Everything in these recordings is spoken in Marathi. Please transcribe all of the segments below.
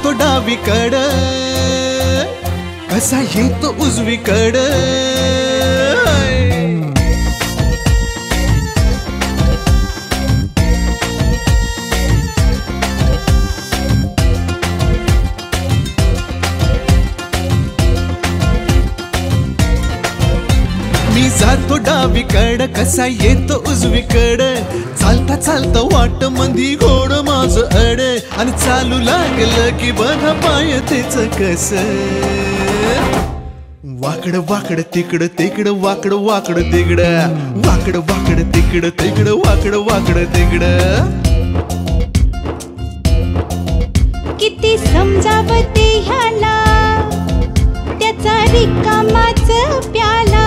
जातो डावीकड कसा येतो उजवीकड मी जातो डावीकड कसा येतो उजवीकड चालता चालता वाट मंदी घोड माझ अड आणि चालू लागलं की बघा पाय तेच कस वाकड वाकड तिकड तिकड वाकड वाकड तिकड वाकड वाकड तिकड तिकड वाकड वाकड तिकड किती समजावते ह्याला त्याचा रिकामाच प्याला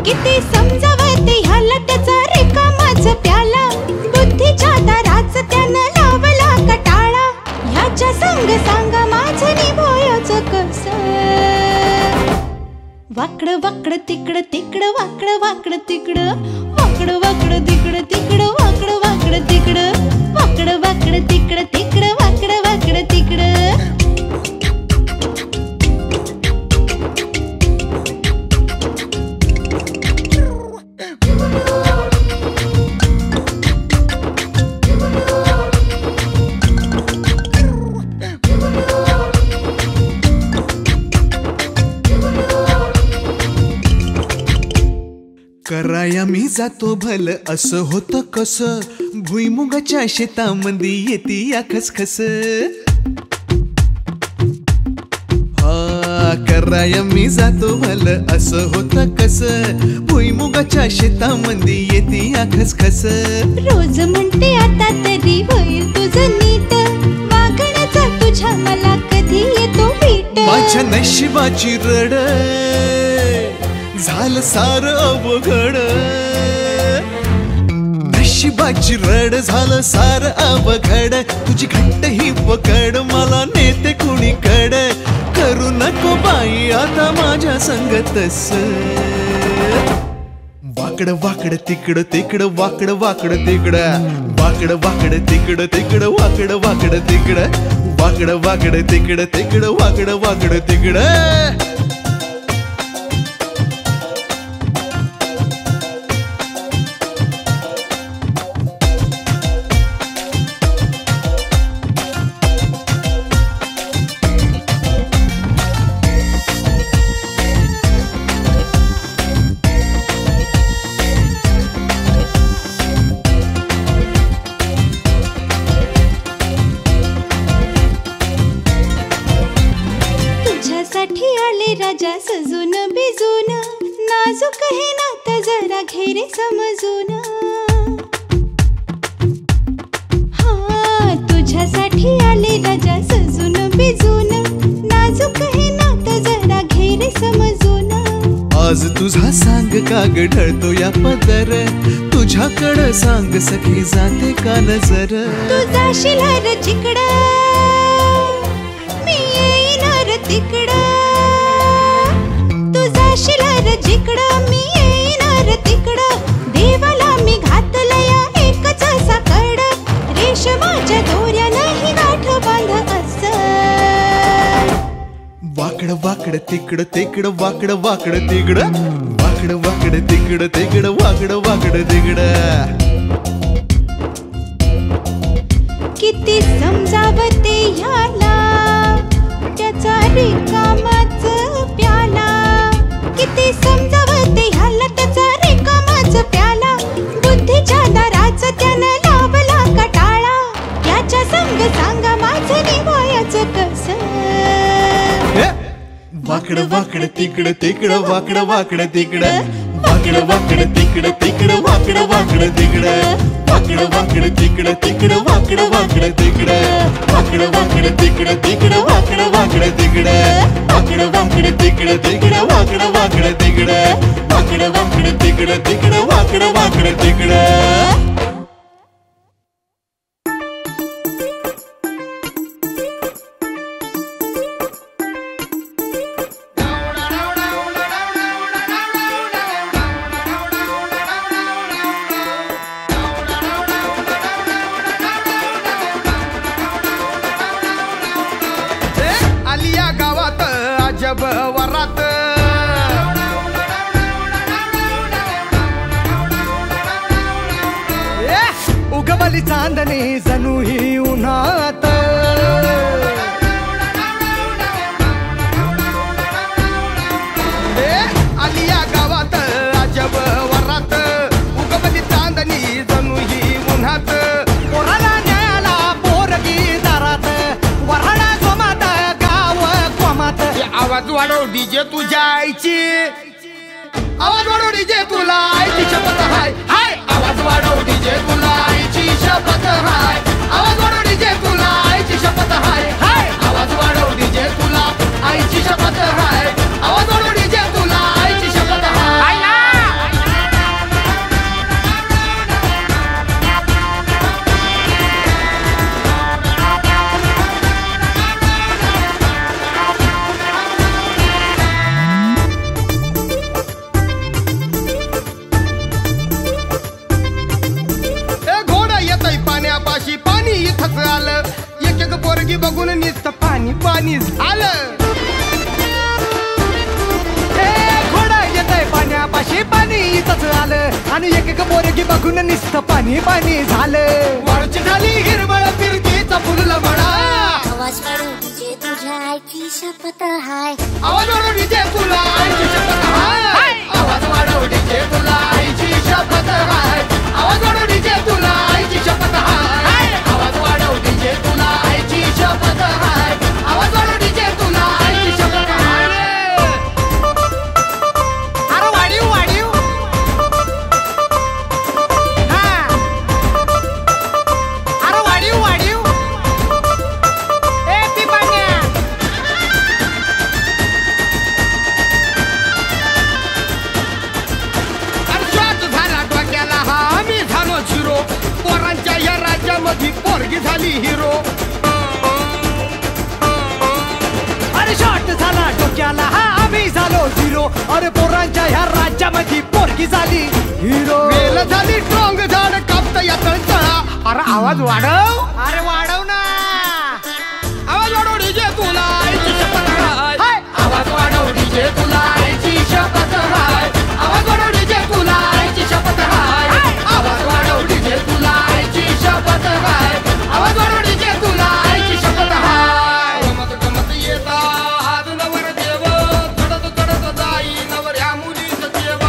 किती समजावते ह्याला त्याचा रिकामाच प्याला बुद्धीच्या दाराच त्यानं लावला कटाळा ह्याच्या संग सांगा माझं निभोयाच कस वाकड वाकड तिकड तिकड वाकड वाकड तिकड वाकड वाकड तिकड तिकड वाकड वाकड तिकड वाकड वाकड तिकड तिकड वाकड वाकड तिकड कराया मी जातो भल असं होतं कस भुईमुगाच्या शेतामंदी येती या खसखस कराया मी जातो भल असं होतं कस भुईमुगाच्या शेतामंदी येती या खसखस रोज म्हणते आता तरी होईल तुझं नीट वागण्याचा तुझ्या मला कधी येतो भेट माझ्या नशिबाची रड झालं सार अवघड नशिबाची रड झालं सार अवघड तुझी घट्ट ही पकड मला नेते कुणीकड करू नको बाई आता माझ्या संगतस वाकड वाकड तिकड तिकड वाकड वाकड तिकड वाकड वाकड तिकड तिकड वाकड वाकड तिकड वाकड वाकड तिकड तिकड वाकड वाकड तिकड आले राजा सजून भिजून नाजूक हे नात जरा घेरे समजून हा तुझ्यासाठी आले राजा सजून भिजून नाजूक हे नात जरा घेरे समजून आज तुझा सांग का ढळतो या पदर तुझ्याकडं सांग सखी जाते का नजर तुझा शिलार जिकड मी येणार तिकड तुझा शिलार जिकड मी येणार तिकड देवाला मी घातलया एकच साकड रेशमाच्या दोऱ्या नाही गाठ बांध अस वाकड वाकड तिकड तिकड वाकड वाकड तिकड वाकड वाकड तिकड तिकड वाकड वाकड तिकड किती समजावते ह्याला त्याचा रिकामाच प्याला किती समजावते ह्याला त्याचा रिकामाच प्याला बुद्धीच्या दाराच त्यानं लावला कटाळा याच्या संग सांगा माझं निभोयाच कस वाकड वाकड तिकड तिकड वाकड वाकड तिकड वाकड वाकड तिकड तिकड वाकड वाकड तिकड वाकड वाकड तिकड तिकड वाकड वाकड तिकड वाकड वाकड तिकड तिकड वाकड वाकड तिकड वाकड वाकड तिकड तिकड वाकड वाकड तिकड वाकड वाकड तिकड तिकड वाकड वाकड तिकड अजब वरात उगवली चांदणी जणू ही उन्हात आली या गावात अजब वरात उगवली चांदणी जणू ही उन्हात पोराला न्यायाला पोरगी दारात वराडा जोमात गाव कोमात आवाज वाढव डीजे तुझ्या आईची आवाज वाढव डीजे तुला आईची शपथ हाय हाय आवाज वाढव डीजे तुला आईची शपथ हाय आवाज वाढव डीजे तुला आईची शपथ हाय हाय आवाज वाढव डीजे तुला आईची शपथ हाय आवाज वाढव डीजे तुला आईची शपथ हाय पाणी इथंच आलं एक एक पोरगी बघून नुसतं पाणी पाणी झालं घोडा येतय पाण्यापाशी पाणी इथंच आलं आणि एक एक पोरगी बघून नुसतं पाणी पाणी झालं वरची झाली हिरवळ फिरतीचा फुलला म्हणा आवाज वाढव डीजे तुझ्या आईची शपथ हाय आवाज वाढव डीजे तुला आईची शपथ हाय आवाज वाढव डीजे तुला आईची शपथ हाय आवाज वाढव डीजे तुला आईची शपथ हाय आवाज वाढव डीजे तुला आईची शपथ हाय आवाज वाढव डीजे तुला आईची शपथ हाय अरे वाढीव वाढीव हा अरे वाढीव वाढीव ए ती पाण्या अर्जात झाला डोक्याला हा मी झालो झिरो पोरांच्या या राज्यामध्ये पोरगी झाली हिरो अरे शॉट झाला डोक्याला हा आम्ही झालो झिरो अरे पोरांच्या ह्या राज्यामध्ये पोरगी झाली हिरो वेल झाली स्ट्रॉंग झाड कापता येतं चळा अरे आवाज वाढव अरे वाढव ना आवाज वाढव डीजे तुला आईची शपथ हाय आवाज वाढव डीजे तुला आईची शपथ हाय आवाज वाढव डीजे तुला आईची शपथ हाय आवाज वाढव डीजे तुला आईची शपथ हाय आवाज वाढव डीजे तुला आईची शपथ हाय गमत गमत येता आज नवर देव चढत चढत जाई नवर ह्या मुलीचं देव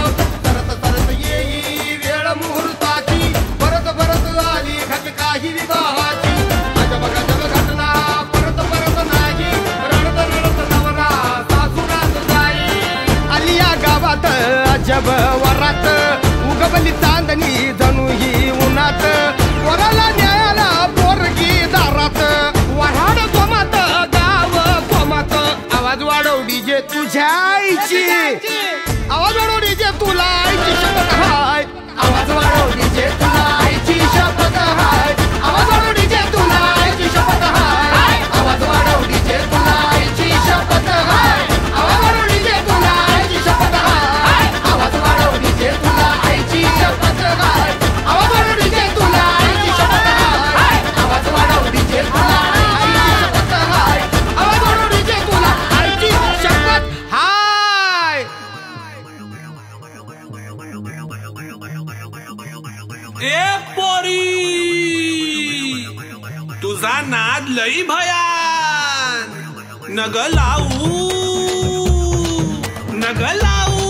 तरत तरत येई वेळ मुहूर्ताची परत परत आली घटकाही विवाहाची अजब गजब घटना परत परत नाही रडत रडत नवरा सासुरात जाई आली या गावात अजब वरात उगवली चांदणी जणू ही उन्हात वराला न्यायाला पोरगी दारात वराड कोमात गाव कोमात आवाज वाढव डीजे तुझ्या आईची आवाज वाढव डीजे तुला आईची शपथ हाय आवाज वाढव डीजे तुला आईची शपथ हाय आवाज वाढव डीजे तुला आईची शपथ हाय आवाज वाढव डीजे तुला आईची शपथ हाय आवाज वाढव डीजे तुला आईची शपथ हाय आवाज वाढव डीजे तुला आईची शपथ हाय आवाज वाढव डीजे तुला आईची शपथ हाय आवाज वाढव डीजे तुला आईची शपथ हाय आवाज वाढव डीजे तुला आईची शपथ हाय ए पोरी तुझा नाद लई भयान नग लावू नग लावू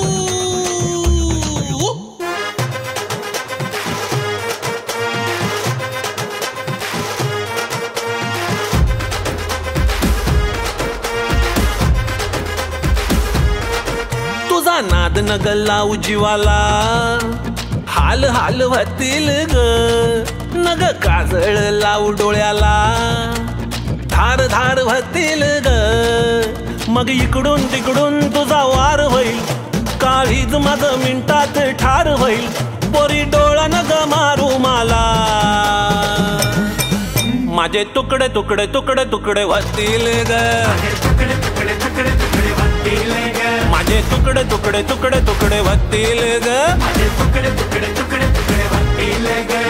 तुझा नाद नग लावू जीवाला हाल हाल होतील ग नग काजळ लावू डोळ्याला धार धार होतील ग मग इकडून तिकडून तुझा वार होईल काळीज मग मिनिटात ठार होईल पोरी डोळा नग मारू मला माझे तुकडे तुकडे तुकडे तुकडे होतील ग माझे तुकडे तुकडे तुकडे तुकडे होतील ग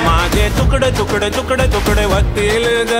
माझे तुकडे तुकडे तुकडे तुकडे होतील ग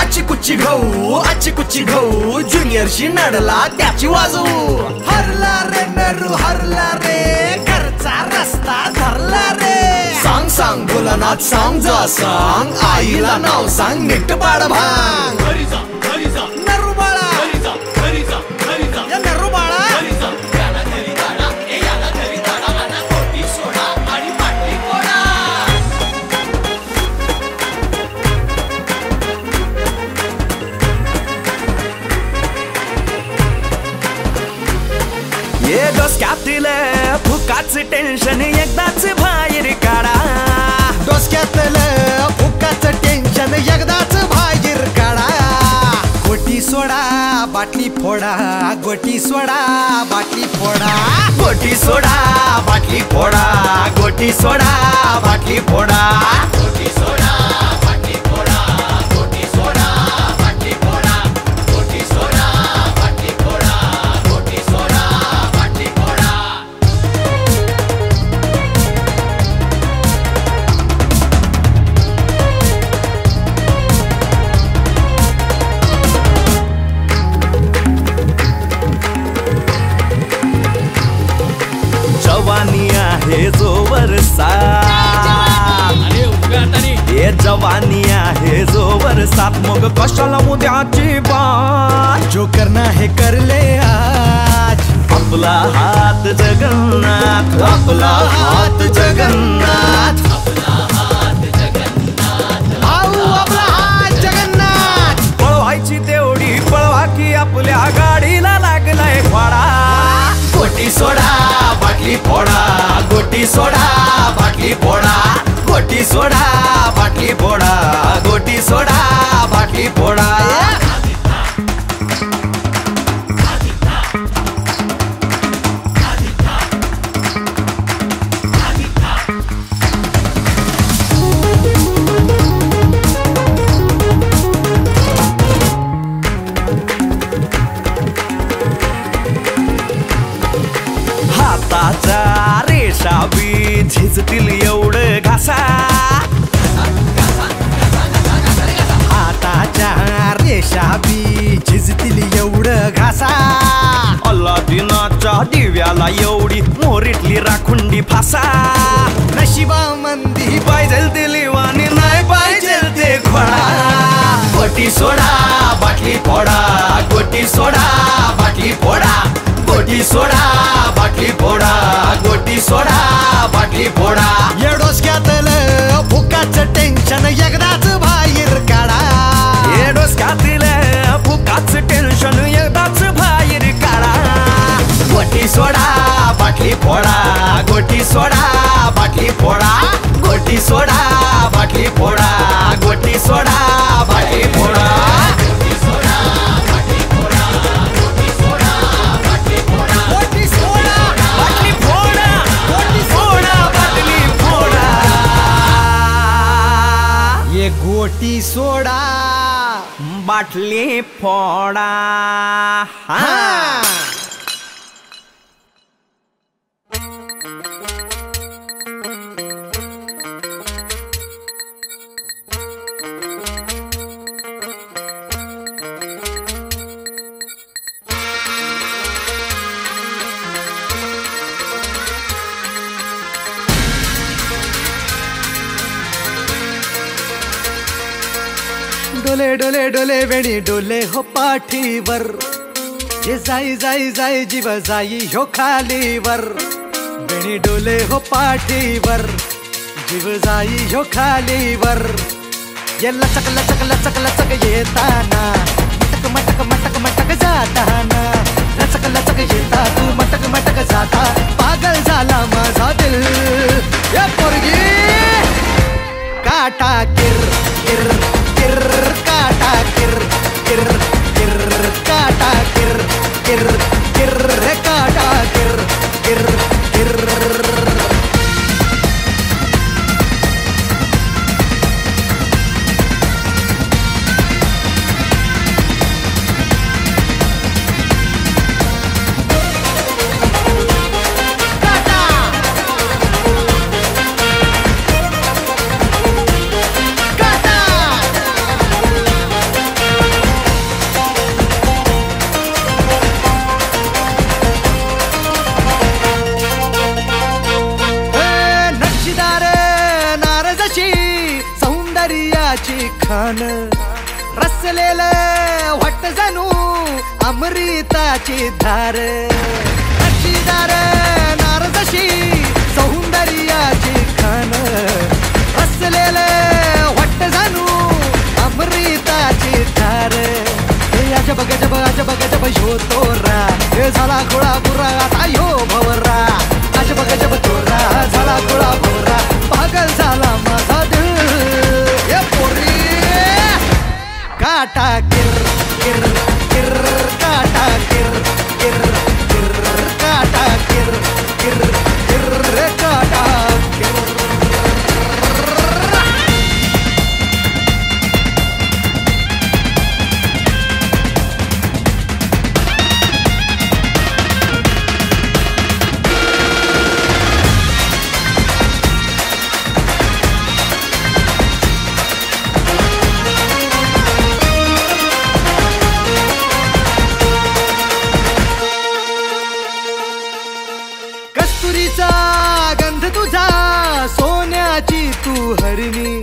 आची कुच्ची घाऊ ज्युनियरशी नडला त्याची वाजू हरला रे नरू हरला रे घरचा रस्ता धरला रे सांग सांग भोलानाथ सांग जा सांग आईला नाव सांग नीट पाड भांग नरू बाळा या नरू बाळा ये डोसक्यातील फुकाच टेन्शन एकदाच बाहेर काढा डोसक्यातलं फुकाचं टेन्शन एकदाच बाहेर काढा गोटी सोडा बाटली फोडा गोटी सोडा बाटली फोडा गोटी सोडा बाटली फोडा गोटी सोडा बाटली फोडा गोटी सोडा बाटली फोडा गोटी सोडा बाटली फोडा गोटी सोडा बाटली फोडा गोटी सोडा बाटली फोडा जवानी आहे जोवर ये जवानी आहे जोवर साथ मग कशाला उद्याची बात जो करना है कर ले आज आपला हात जगन्नाथ आपला हात जगन्नाथ भाऊ आपला हात जगन्नाथ पळवायची तेवढी पळवा की आपल्या गाडीला लागलाय फाडा गोटी सोडा बाटली फोडा गोटी सोडा बाटली फोडा गोटी सोडा बाटली फोडा गोटी सोडा बाटली फोडा हाताच्या रेषा बी झिजतील एवढं घासा हाताच्या रेषा बी झिजतील एवढं घासा अल्लादिनाच्या दिव्याला एवढी मोरीतली राखुंडी फासा नशिबा मंदी पाहिजे ते लिवानी नाही पाहिजे ते खोडा गोटी सोडा बाटली फोडा गोटी सोडा बाटली फोडा गोटी सोडा बाटली फोडा गोटी सोडा बाटली फोडा या डोसक्यातलं फुकाचं टेन्शन एकदाच बाहेर काढा ये डोसक्यातील फुकाच टेन्शन एकदाच बाहेर काढा गोटी सोडा बाटली फोडा गोटी सोडा बाटली फोडा गोटी सोडा बाटली फोडा गोटी सोडा बाटली फोडा गोटी सोडा बाटली फोडा गोटी सोडा बाटली फोडा गोटी सोडा बाटली फोडा गोटी सोडा बाटली फोडा ये गोटी सोडा बाटली फोडा हा डोले डोले डोले वेणी डोले हो पाठीवर जे जाई जाई जाई जीव जाई हो खालीवर वेणी डोले हो पाठीवर जीव जाई हो खालीवर ये लचक लचक लचक लचक येताना मटक मटक मटक मटक जाताना लचक लचक येता तू मटक मटक जाता पागल झाला माझा दिल या पोरगी काटा किर किर किर काटा किर किर किर काटा किर किर किर काटा किर किर किर खान रसलेल वाट जणू अमृताची धार अशीदार नारदशी सौंदर्याची खान रसलेल वाट जणू अमृताची धार अजब गजब अजब गजब ह्यो तोरा हे झाला गोळा बुरा आता ह्यो भवरा अजब गजब तोरा झाला गोळा भवरा पागल झाला माझा दिल हे पोरी काटा किर किर किर काटा किर किर किर काटा किर किर किर काटा किर गंध तुझा सोन्याची तू हरिणी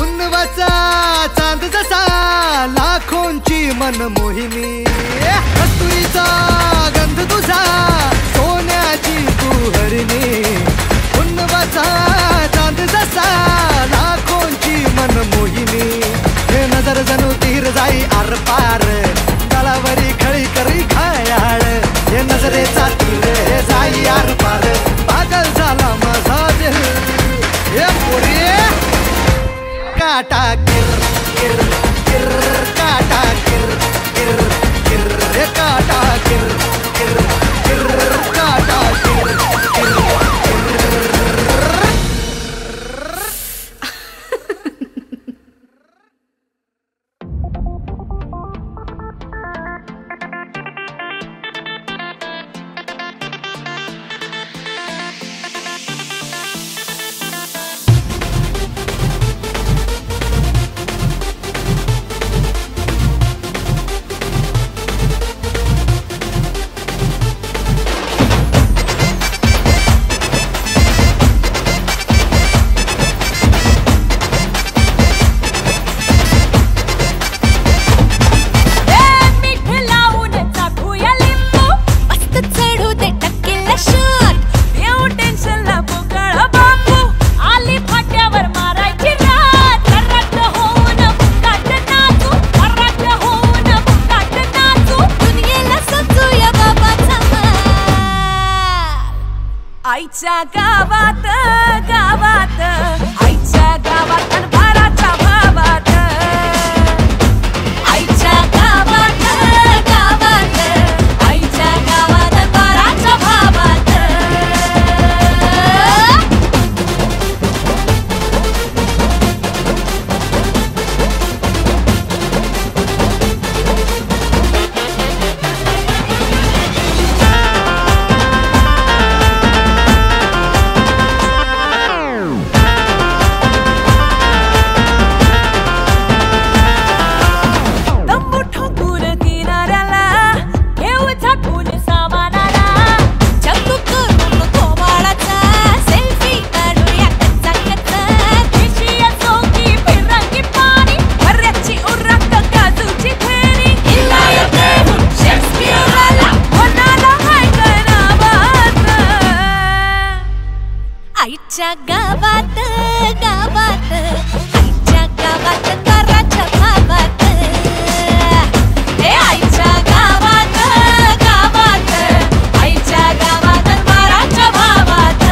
उन्नवाचा चांद जसा लाखोंची मनमोहिनी कस्तुरीचा गंध तुझा सोन्याची तू हरिणी उन्नवाचा चांद जसा लाखोंची मनमोहिनी हे नजर जणू तीर जाई आर पार तळावरी खळी करी घायाळ हे नजरेचा तीर हे जाई आर पार पागल झाला माझा दिल हे पोरी काटा किर किर किर काटा किर किर किर हे काटा किर किर किर काटा किर किर आईच्या गावात गावात आईच्या गावात भाराच्या भावात आईच्या गावात गावात आईच्या गावात भाराच्या भावात आईच्या गावात गावात आईच्या गावात कराच्या भावात हे आईच्या गावात गावात आईच्या गावात कराच्या भावात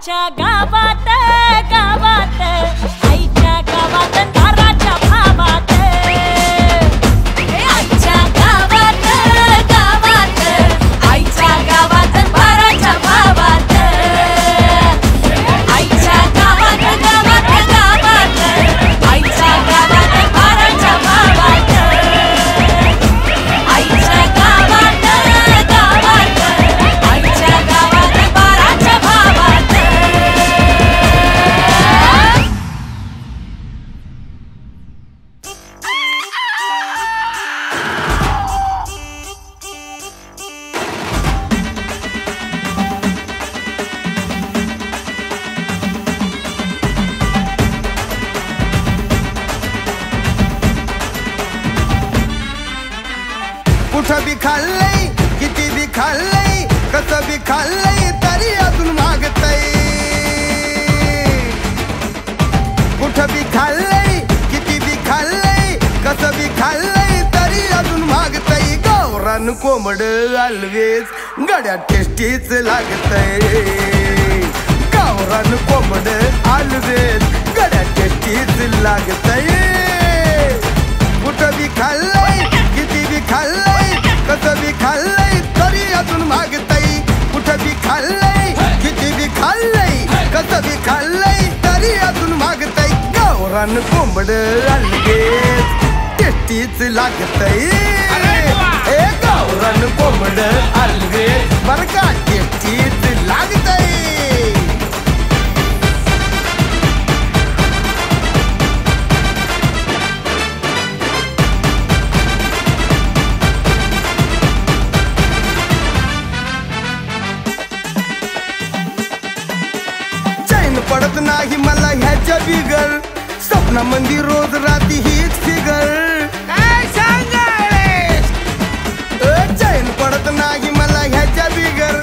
आईच्या गावात गावात आईच्या गावात दाराच्या भावात आईच्या गावात गावात आईच्या गावात बाराच्या भावात आईच्या गावात गावात गावात आईच्या गावात बाराच्या भावात आईच्या गावात गावात आईच्या गावात बाराच्या भावात कुठं बी खाल्लंय किती बी खाल्लंय कसं बी खाल्लंय तरी अजून मागतय कुठं बी खाल्लंय किती बी खाल्लंय कसं बी खाल्लंय तरी अजून मागतय गावरान कोंबड अलवेज गड्या टेस्टीच लागतय गावरान कोंबड अलवेज गड्या टेस्टीच लागतय कुठं बी खाल्लंय किती बी खाल्लंय कसं बी खाल्लंय तरी अजून मागतय कुठं बी खाल्लंय किती बी खाल्लंय कसं बी खाल्लंय तरी अजून मागतय गावरान कोंबड अलगेच टेस्टीच लागतय ए गावरान कोंबड अलगेच बरं का टेस्टीच लागतय पडत नाही मला ह्याच्या बिगर स्वप्नामंदी रोज राती हीच फिगर काय सांगायस चैन पडत नाही मला ह्याच्या बिगर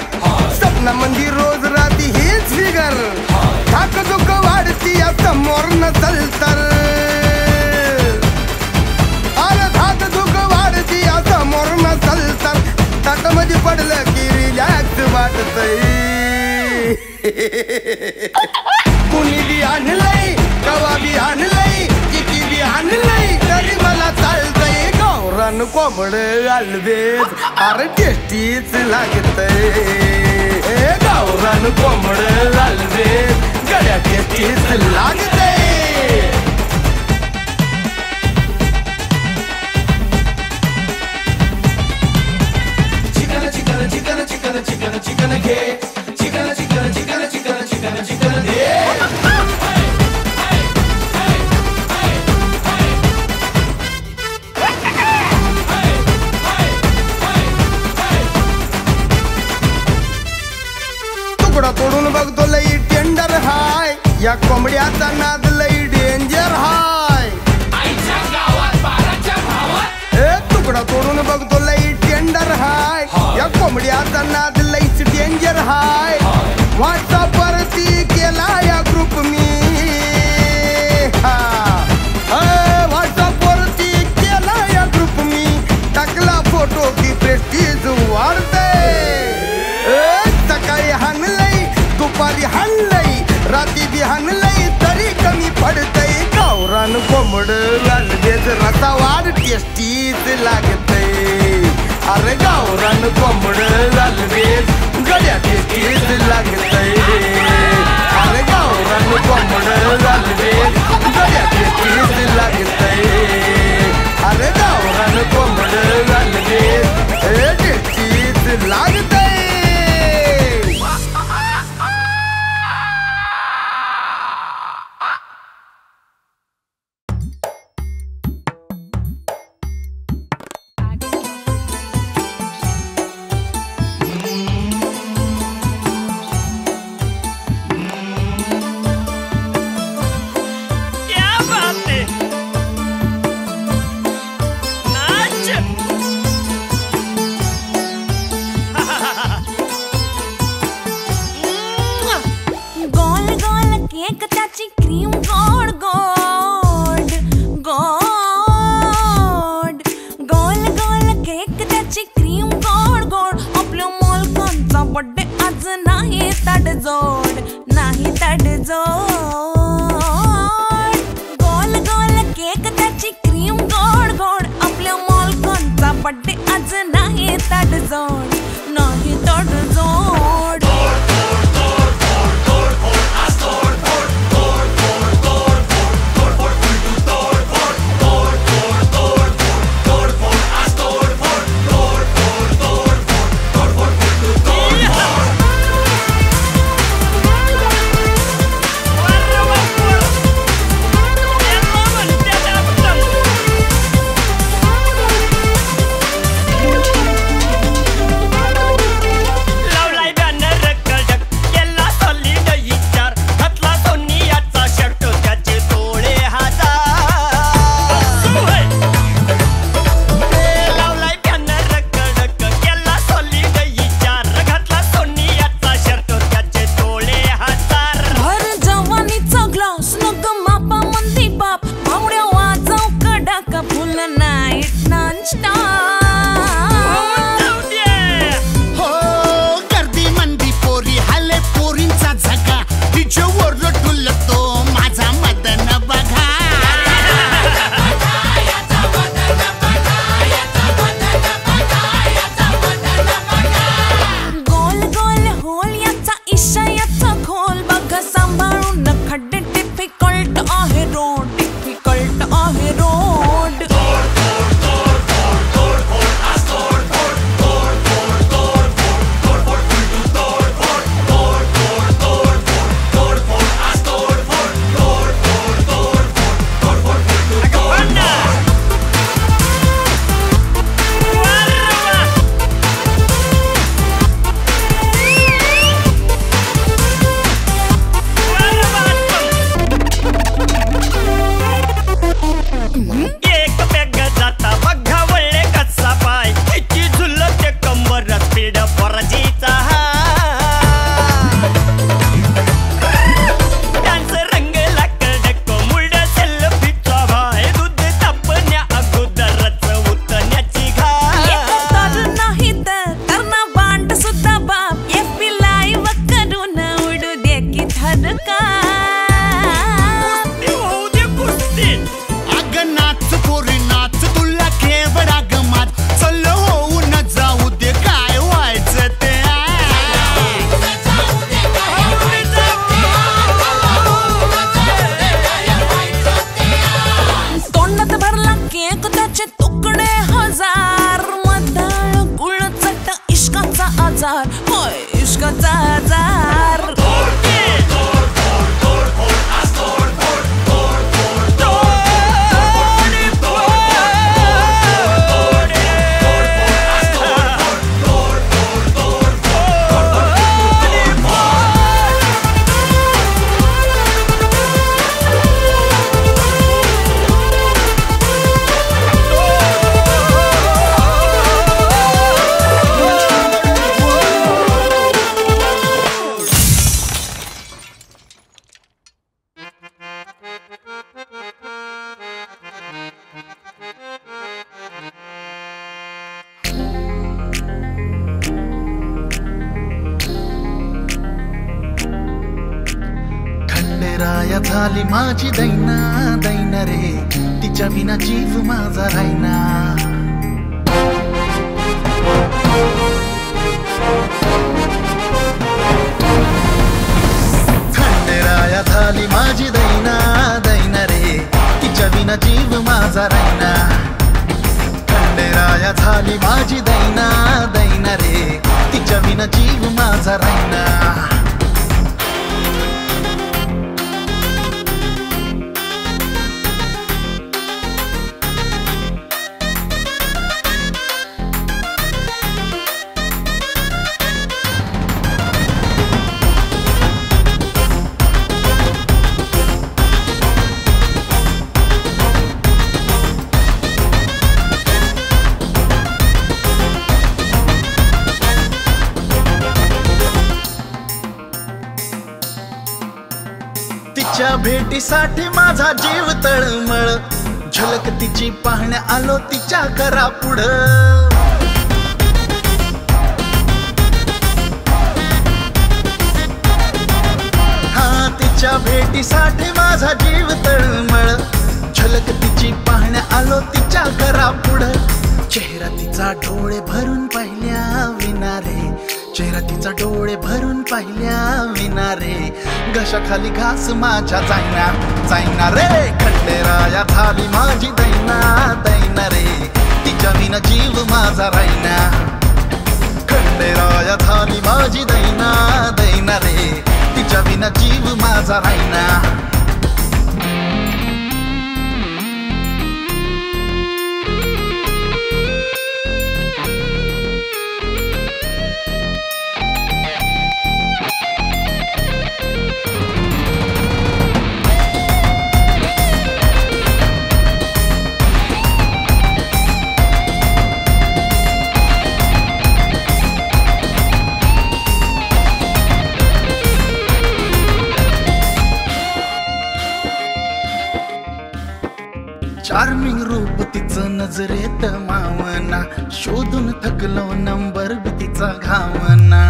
स्वप्नामंदी रोज राती हीच फिगर थाक दुःख वाढती या समोर नसल तर अरे थाक दुःख वाढती या समोर नसल तर ताटामध्ये पडलं की रिलॅक्स वाटतय कुणी बी आणलंय कवा बी आणलंय किती बी आणलंय तरी मला चालतंय गावरान कोंबड अलवेज अरे टेस्टीच लागतंय गावरान कोंबड अलवेज गड्या टेस्टीच लागतंय chicken chicken chicken chicken chicken chicken घे chicken chicken chicken chicken chicken chicken दे तुकडा तोडून बघतो लई टेंडर हाय या कोंबड्याचा नाद लई डेंजर हाय तुकडा तोडून बघतो लई टेंडर हाय या कोंबड्याचा नाद लईच डेंजर हाय व्हॉट्सअप वरती केला या ग्रुप मी व्हॉट्सअप वरती केला या ग्रुप मी टाकला फोटो की प्रेस्टीज वाढते सकाळी हाणलंय दुपारी हाणलंय राती बी हाणलंय तरी कमी पडतय गावरान कोंबड अलवेज रसा वाढ टेस्टीच लागतय अरे गावरान कोंबड अलवेज गड्या टेस्टीच लागतय अरे गावरान कोंबड अलवेज गड्या टेस्टीच लागतय अरे गावरान कोंबड अलवेज टेस्टीच लागतय बड्डे आज नाही तडजोड नाही नाही तडजोड. गोल गोल केक त्याची क्रीम गोड गोड. आपल्या मालकांचा बर्थडे आज नाही तडजोड, नाही तडजोड. राया झाली माझी दैना दैना रे, तिच्या विना जीव माझा रायना. खंडेराया झाली माझी दैना दैना रे, तिच्या विना जीव माझा रायना. खंडेराया झाली माझी दैना दैना रे, तिच्या विना जीव माझा रायना. तिच्या भेटीसाठी माझा जीव तळमळ, झलक तिची पाहण्या आलो तिच्या करा पुढं. हा भेटीसाठी माझा जीव तळमळ, झलक तिची पाहण्या आलो तिच्या घरा पुढं. चेहरा तिचा डोळे भरून पाहिल्या विना रे, चेहरा तिचा डोळे भरून पाहिल्या विना रे. घशाखाली घास माझ्या जाईना जाईना रे. खंडेराया झाली माझी दैना दैना रे, तिच्या विना जीव माझा राहीना. खंडेराया झाली माझी दैना दैना रे, तिच्या विना जीव माझा राहीना. चार्मिंग रूप तिचं नजरेत मावना, शोधून थकलो नंबर बी तिचा घावना.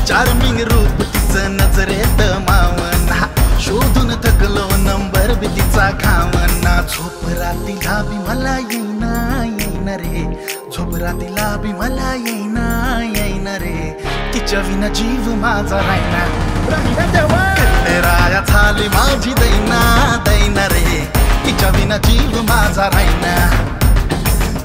चार्मिंग रूप तिचं नजरेत मावना, शोधून थकलो नंबर बी तिचा घावना. झोप रातीला बी मला येईना येईना रे, झोप रातीला बी मला येईना येईना रे. तिच्या विना जीव माझा राहीना. खंडेराया झाली माझी दैना दैना रे, तिच्या विना जीव माझा राहीना.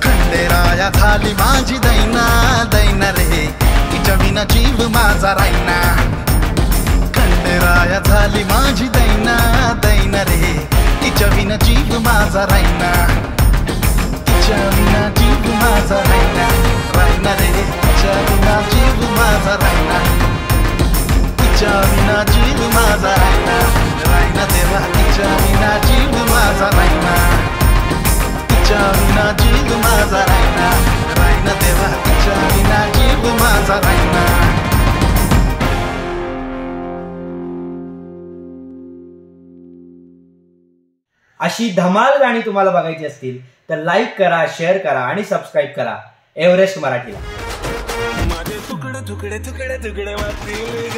खंडेराया झाली माझी दैना दैना रे, तिच्या विना जीव माझा राहीना. खंडेराया झाली माझी दैना दैना रे, तिच्या विना जीव माझा राहीना. तिच्या विना जीव माझा राहीना राहीना रे, तिच्या विना जीव माझा राहीना. तिच्या विना जीव माझा राहीना राहीना देवा, तिच्या विना जीव माझा राहीना. तिच्या विना जीव माझा राहीना राहीना देवा, तिच्या विना जीव माझा राहीना. अशी धमाल गाणी तुम्हाला बघायची असतील तर लाईक करा, शेअर करा आणि सबस्क्राईब करा एव्हरेस्ट मराठीला. माझे तुकडे तुकडे तुकडे तुकडे वाटतील ग.